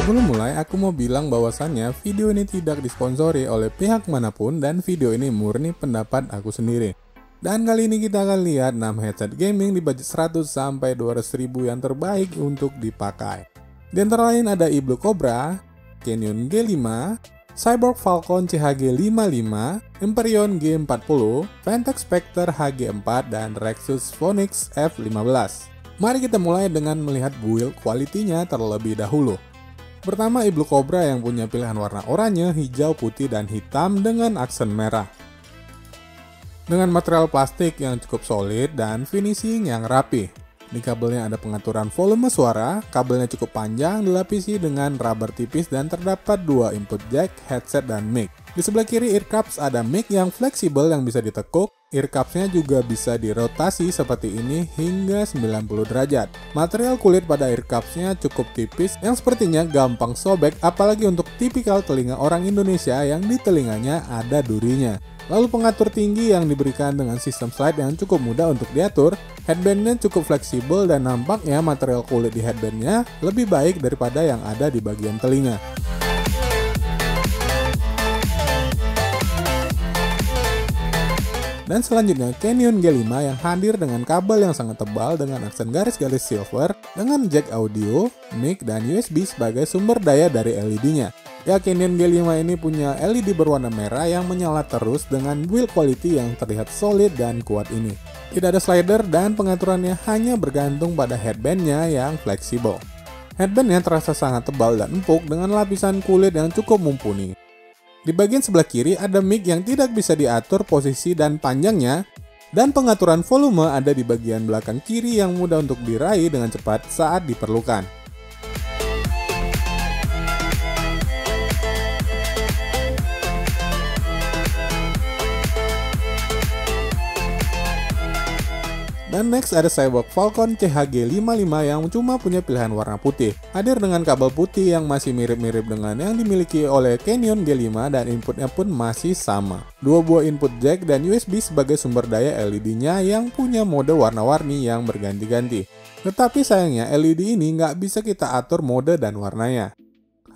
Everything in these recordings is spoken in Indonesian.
Sebelum mulai, aku mau bilang bahwasannya video ini tidak disponsori oleh pihak manapun dan video ini murni pendapat aku sendiri. Dan kali ini kita akan lihat 6 headset gaming di budget 100 sampai 200 ribu yang terbaik untuk dipakai. Di antara lain ada iBlue Cobra, Canyon G5, Cyborg Falcon CHG55, Empyrean G40, Vantek Spectre HG4, dan Rexus Phoenix F15. Mari kita mulai dengan melihat build kualitinya terlebih dahulu. Pertama, iBlue Cobra yang punya pilihan warna oranye, hijau, putih, dan hitam dengan aksen merah. Dengan material plastik yang cukup solid dan finishing yang rapi. Di kabelnya ada pengaturan volume suara, kabelnya cukup panjang, dilapisi dengan rubber tipis dan terdapat 2 input jack, headset, dan mic. Di sebelah kiri ear cups ada mic yang fleksibel yang bisa ditekuk. Ear cupsnya juga bisa dirotasi seperti ini hingga 90 derajat. Material kulit pada ear cupsnya cukup tipis yang sepertinya gampang sobek, apalagi untuk tipikal telinga orang Indonesia yang di telinganya ada durinya. Lalu pengatur tinggi yang diberikan dengan sistem slide yang cukup mudah untuk diatur. Headbandnya cukup fleksibel dan nampaknya material kulit di headbandnya lebih baik daripada yang ada di bagian telinga. Dan selanjutnya Canyon G5 yang hadir dengan kabel yang sangat tebal dengan aksen garis-garis silver dengan jack audio, mic, dan USB sebagai sumber daya dari LED-nya. Ya, Canyon G5 ini punya LED berwarna merah yang menyala terus dengan build quality yang terlihat solid dan kuat ini. Tidak ada slider dan pengaturannya hanya bergantung pada headbandnya yang fleksibel. Headbandnya terasa sangat tebal dan empuk dengan lapisan kulit yang cukup mumpuni. Di bagian sebelah kiri ada mic yang tidak bisa diatur posisi dan panjangnya, dan pengaturan volume ada di bagian belakang kiri yang mudah untuk diraih dengan cepat saat diperlukan. Dan next ada Cyborg Falcon CHG55 yang cuma punya pilihan warna putih. Hadir dengan kabel putih yang masih mirip-mirip dengan yang dimiliki oleh Canyon G5 dan inputnya pun masih sama. 2 buah input jack dan USB sebagai sumber daya LED-nya yang punya mode warna-warni yang berganti-ganti. Tetapi sayangnya LED ini nggak bisa kita atur mode dan warnanya.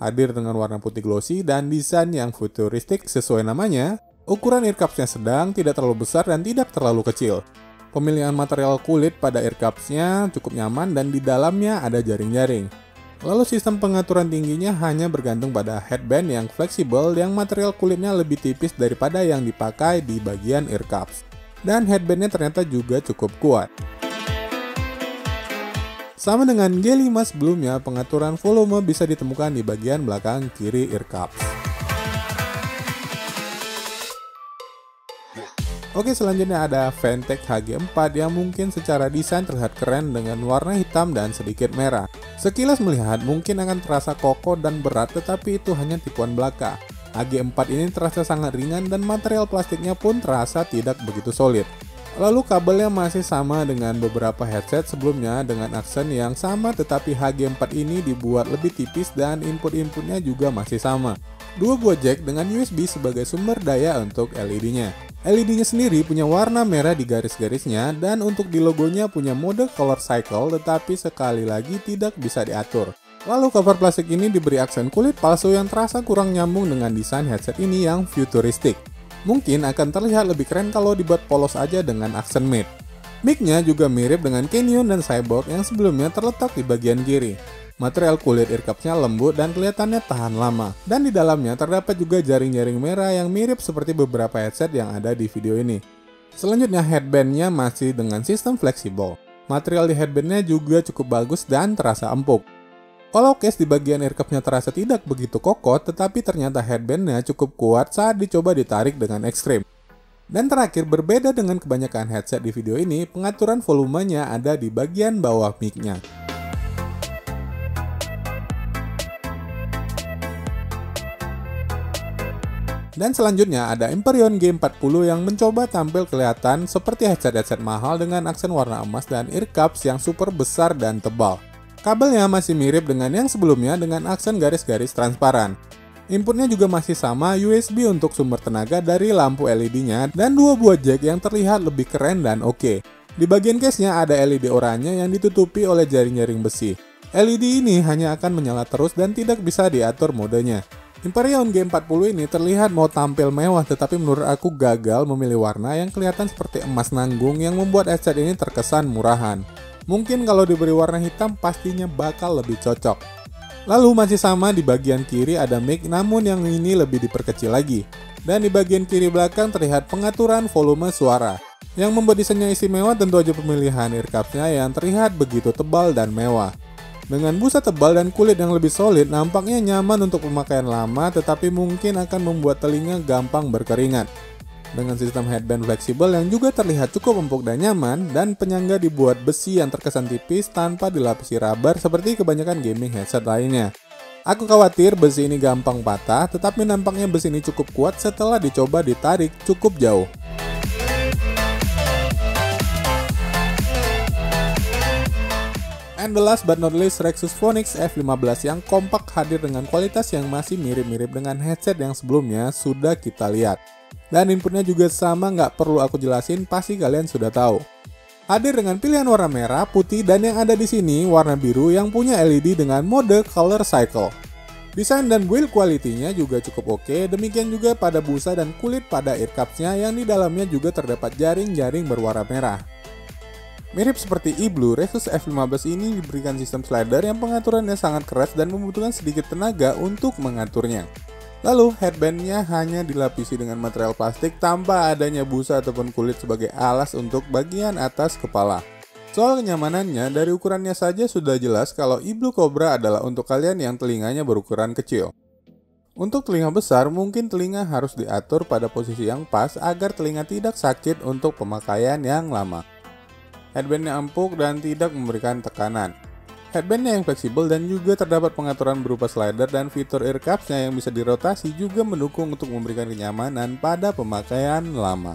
Hadir dengan warna putih glossy dan desain yang futuristik sesuai namanya. Ukuran ear cupsnya sedang, tidak terlalu besar dan tidak terlalu kecil. Pemilihan material kulit pada ear cupsnya cukup nyaman dan di dalamnya ada jaring-jaring. Lalu sistem pengaturan tingginya hanya bergantung pada headband yang fleksibel yang material kulitnya lebih tipis daripada yang dipakai di bagian ear cups. Dan headbandnya ternyata juga cukup kuat. Sama dengan G5 sebelumnya, pengaturan volume bisa ditemukan di bagian belakang kiri ear cups. Oke, selanjutnya ada Vantek HG4 yang mungkin secara desain terlihat keren dengan warna hitam dan sedikit merah. Sekilas melihat mungkin akan terasa kokoh dan berat, tetapi itu hanya tipuan belaka. HG4 ini terasa sangat ringan dan material plastiknya pun terasa tidak begitu solid. Lalu kabelnya masih sama dengan beberapa headset sebelumnya dengan aksen yang sama, tetapi HG4 ini dibuat lebih tipis dan input-inputnya juga masih sama. 2 buah jack dengan USB sebagai sumber daya untuk LED-nya. LED-nya sendiri punya warna merah di garis-garisnya dan untuk di logonya punya mode color cycle, tetapi sekali lagi tidak bisa diatur. Lalu cover plastik ini diberi aksen kulit palsu yang terasa kurang nyambung dengan desain headset ini yang futuristik. Mungkin akan terlihat lebih keren kalau dibuat polos aja dengan aksen matte. Mic-nya juga mirip dengan Canyon dan Cyborg yang sebelumnya terletak di bagian kiri. Material kulit ear cups-nya lembut dan kelihatannya tahan lama. Dan di dalamnya terdapat juga jaring-jaring merah yang mirip seperti beberapa headset yang ada di video ini. Selanjutnya headband-nya masih dengan sistem fleksibel. Material di headband-nya juga cukup bagus dan terasa empuk. Walau case di bagian ear cups-nya terasa tidak begitu kokoh, tetapi ternyata headband-nya cukup kuat saat dicoba ditarik dengan ekstrim. Dan terakhir, berbeda dengan kebanyakan headset di video ini, pengaturan volumenya ada di bagian bawah mic-nya. Dan selanjutnya ada Empyrean G40 yang mencoba tampil kelihatan seperti headset-headset mahal dengan aksen warna emas dan ear cups yang super besar dan tebal. Kabelnya masih mirip dengan yang sebelumnya dengan aksen garis-garis transparan. Inputnya juga masih sama, USB untuk sumber tenaga dari lampu LED-nya dan 2 buah jack yang terlihat lebih keren dan oke. Di bagian case-nya ada LED oranye yang ditutupi oleh jaring-jaring besi. LED ini hanya akan menyala terus dan tidak bisa diatur modenya. Hyperion G40 ini terlihat mau tampil mewah, tetapi menurut aku gagal memilih warna yang kelihatan seperti emas nanggung yang membuat headset ini terkesan murahan. Mungkin kalau diberi warna hitam pastinya bakal lebih cocok. Lalu masih sama di bagian kiri ada mic, namun yang ini lebih diperkecil lagi. Dan di bagian kiri belakang terlihat pengaturan volume suara. Yang membuat desainnya istimewa tentu aja pemilihan earcupsnya yang terlihat begitu tebal dan mewah. Dengan busa tebal dan kulit yang lebih solid, nampaknya nyaman untuk pemakaian lama, tetapi mungkin akan membuat telinga gampang berkeringat. Dengan sistem headband fleksibel yang juga terlihat cukup empuk dan nyaman, dan penyangga dibuat besi yang terkesan tipis tanpa dilapisi rubber seperti kebanyakan gaming headset lainnya. Aku khawatir besi ini gampang patah, tetapi nampaknya besi ini cukup kuat setelah dicoba ditarik cukup jauh. And the last but not least, Rexus Phonics F15 yang kompak hadir dengan kualitas yang masih mirip-mirip dengan headset yang sebelumnya sudah kita lihat. Dan inputnya juga sama, nggak perlu aku jelasin, pasti kalian sudah tahu. Hadir dengan pilihan warna merah, putih, dan yang ada di sini warna biru yang punya LED dengan mode color cycle. Desain dan build quality-nya juga cukup oke, demikian juga pada busa dan kulit pada earcupsnya yang di dalamnya juga terdapat jaring-jaring berwarna merah. Mirip seperti iBlue, Rexus F15 ini diberikan sistem slider yang pengaturannya sangat keras dan membutuhkan sedikit tenaga untuk mengaturnya. Lalu headbandnya hanya dilapisi dengan material plastik tanpa adanya busa ataupun kulit sebagai alas untuk bagian atas kepala. Soal kenyamanannya, dari ukurannya saja sudah jelas kalau iBlue Cobra adalah untuk kalian yang telinganya berukuran kecil. Untuk telinga besar, mungkin telinga harus diatur pada posisi yang pas agar telinga tidak sakit untuk pemakaian yang lama. Headbandnya empuk dan tidak memberikan tekanan. Headbandnya yang fleksibel dan juga terdapat pengaturan berupa slider dan fitur earcupsnya yang bisa dirotasi juga mendukung untuk memberikan kenyamanan pada pemakaian lama.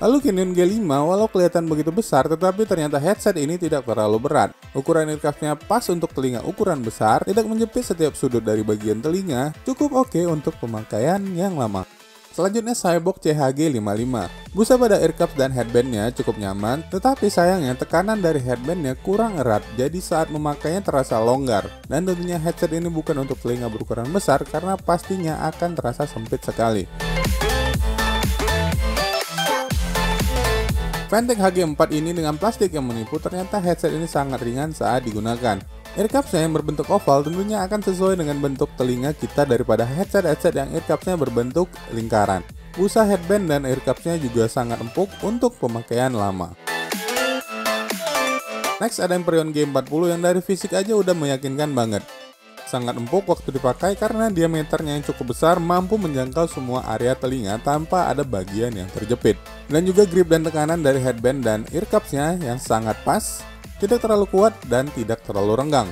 Lalu Canon G5 walau kelihatan begitu besar, tetapi ternyata headset ini tidak terlalu berat. Ukuran earcupsnya pas untuk telinga ukuran besar, tidak menjepit setiap sudut dari bagian telinga, cukup oke untuk pemakaian yang lama. Selanjutnya Cyborg CHG55. Busa pada earcups dan headbandnya cukup nyaman, tetapi sayangnya tekanan dari headbandnya kurang erat, jadi saat memakainya terasa longgar. Dan tentunya headset ini bukan untuk telinga berukuran besar karena pastinya akan terasa sempit sekali. Fentech HG4 ini dengan plastik yang menipu, ternyata headset ini sangat ringan saat digunakan. Earcupsnya yang berbentuk oval tentunya akan sesuai dengan bentuk telinga kita daripada headset-headset yang earcupsnya berbentuk lingkaran. Busa headband dan earcupsnya juga sangat empuk untuk pemakaian lama. Next ada Hyperion G40 yang dari fisik aja udah meyakinkan banget. Sangat empuk waktu dipakai karena diameternya yang cukup besar mampu menjangkau semua area telinga tanpa ada bagian yang terjepit. Dan juga grip dan tekanan dari headband dan earcupsnya yang sangat pas, tidak terlalu kuat dan tidak terlalu renggang.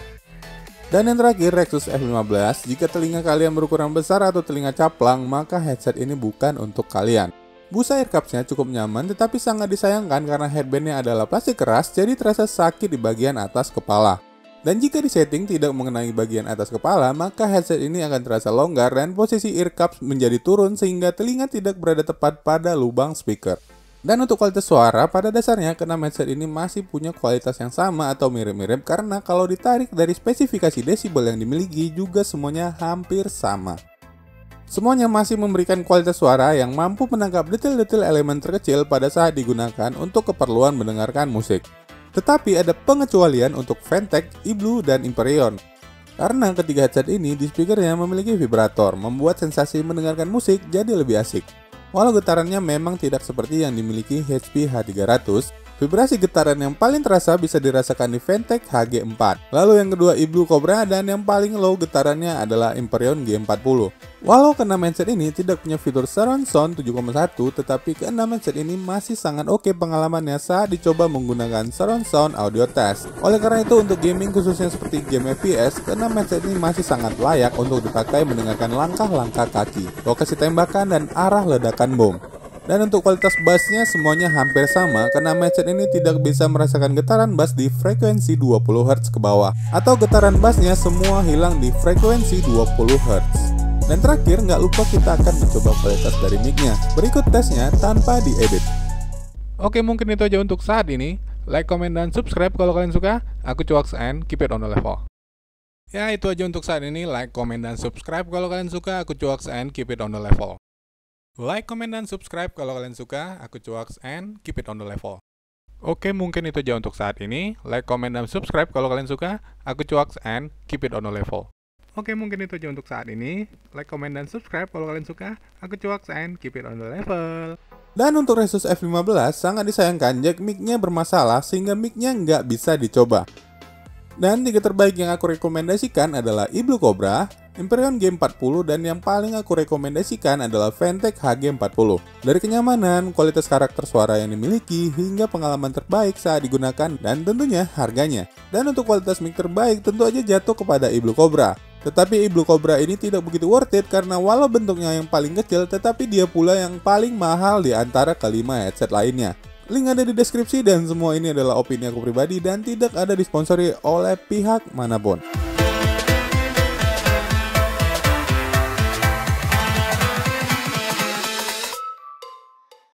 Dan yang terakhir Rexus F15, jika telinga kalian berukuran besar atau telinga caplang, maka headset ini bukan untuk kalian. Busa earcupsnya cukup nyaman tetapi sangat disayangkan karena headbandnya adalah plastik keras, jadi terasa sakit di bagian atas kepala. Dan jika disetting tidak mengenai bagian atas kepala, maka headset ini akan terasa longgar dan posisi earcups menjadi turun sehingga telinga tidak berada tepat pada lubang speaker. Dan untuk kualitas suara, pada dasarnya keenam headset ini masih punya kualitas yang sama atau mirip-mirip karena kalau ditarik dari spesifikasi desibel yang dimiliki juga semuanya hampir sama. Semuanya masih memberikan kualitas suara yang mampu menangkap detail-detail elemen terkecil pada saat digunakan untuk keperluan mendengarkan musik. Tetapi ada pengecualian untuk Fentech, iBlue, dan Hyperion. Karena ketiga headset ini di speakernya memiliki vibrator, membuat sensasi mendengarkan musik jadi lebih asik. Walau getarannya memang tidak seperti yang dimiliki HP H300, vibrasi getaran yang paling terasa bisa dirasakan di Fentech HG4. Lalu yang kedua iBlue Cobra dan yang paling low getarannya adalah Hyperion G40. Walau keenam headset ini tidak punya fitur surround sound 7,1, tetapi keenam headset ini masih sangat oke pengalamannya saat dicoba menggunakan surround sound audio test. Oleh karena itu untuk gaming khususnya seperti game FPS, keenam headset ini masih sangat layak untuk dipakai mendengarkan langkah-langkah kaki, lokasi tembakan, dan arah ledakan bom. Dan untuk kualitas bassnya semuanya hampir sama karena headset ini tidak bisa merasakan getaran bass di frekuensi 20 Hz ke bawah, atau getaran bassnya semua hilang di frekuensi 20 Hz. Dan terakhir, nggak lupa kita akan mencoba kualitas dari mic-nya. Berikut tesnya tanpa diedit. Oke, mungkin itu aja untuk saat ini. Like, comment, dan subscribe kalau kalian suka. Aku Cuaks and keep it on the level. Ya itu aja untuk saat ini, like, comment, dan subscribe kalau kalian suka. Aku Cuaks and keep it on the level. Like, comment, dan subscribe kalau kalian suka. Aku Cuaks and keep it on the level. Oke, mungkin itu aja untuk saat ini. Like, comment, dan subscribe kalau kalian suka. Aku Cuaks and keep it on the level. Oke, mungkin itu aja untuk saat ini. Like, comment, dan subscribe kalau kalian suka. Aku Cuaks and keep it on the level. Dan untuk Asus F15, sangat disayangkan jack mic-nya bermasalah sehingga mic-nya nggak bisa dicoba. Dan 3 terbaik yang aku rekomendasikan adalah iBlue Cobra, Hyperion G40, dan yang paling aku rekomendasikan adalah Fantech HG40. Dari kenyamanan, kualitas karakter suara yang dimiliki, hingga pengalaman terbaik saat digunakan, dan tentunya harganya. Dan untuk kualitas mic terbaik tentu aja jatuh kepada iBlue Cobra. Tetapi iBlue Cobra ini tidak begitu worth it karena walau bentuknya yang paling kecil, tetapi dia pula yang paling mahal di antara kelima headset lainnya. Link ada di deskripsi dan semua ini adalah opini aku pribadi dan tidak ada disponsori oleh pihak manapun.